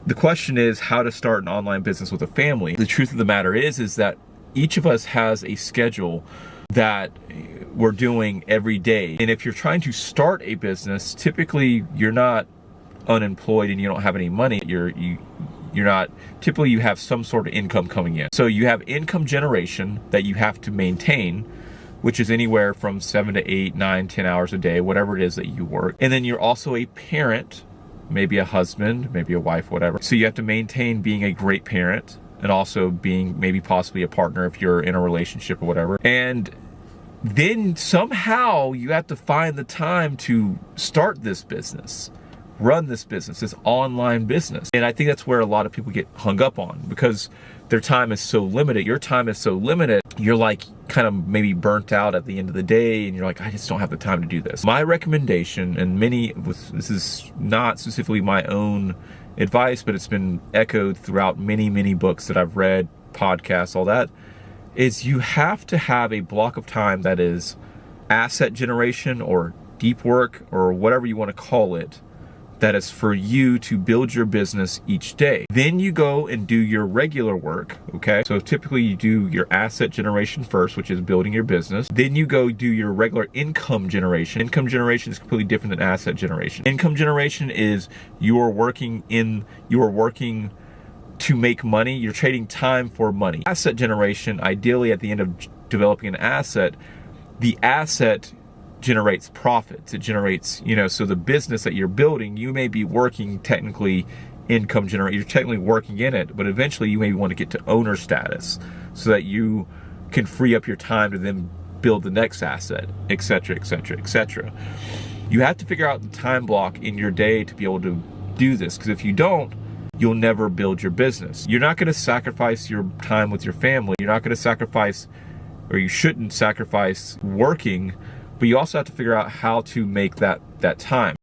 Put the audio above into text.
the question is how to start an online business with a family. The truth of the matter is that each of us has a schedule that we're doing every day. And if you're trying to start a business, typically you're not unemployed and you don't have any money. You're not, typically you have some sort of income coming in. So you have income generation that you have to maintain, which is anywhere from 7 to 8, 9, 10 hours a day, whatever it is that you work. And then you're also a parent, maybe a husband, maybe a wife, whatever. So you have to maintain being a great parent and also being maybe possibly a partner if you're in a relationship or whatever. And then somehow you have to find the time to start this business, run this business, this online business. And I think that's where a lot of people get hung up on, because their time is so limited. Your time is so limited. You're like kind of maybe burnt out at the end of the day and you're like, I just don't have the time to do this. My recommendation, and this is not specifically my own advice, but it's been echoed throughout many, many books that I've read, podcasts, all that, is you have to have a block of time that is asset generation or deep work or whatever you want to call it, that is for you to build your business each day. Then you go and do your regular work, okay? So typically you do your asset generation first, which is building your business. Then you go do your regular income generation. Income generation is completely different than asset generation. Income generation is you are working to make money. You're trading time for money. Asset generation, ideally at the end of developing an asset, the asset generates profits. It generates, so the business that you're building, you may be working technically income generate. You're technically working in it, but eventually you may want to get to owner status so that you can free up your time to then build the next asset, etc., etc., etc. You have to figure out the time block in your day to be able to do this, because if you don't, you'll never build your business. You're not going to sacrifice your time with your family. You're not going to sacrifice, or you shouldn't sacrifice working, but you also have to figure out how to make that time.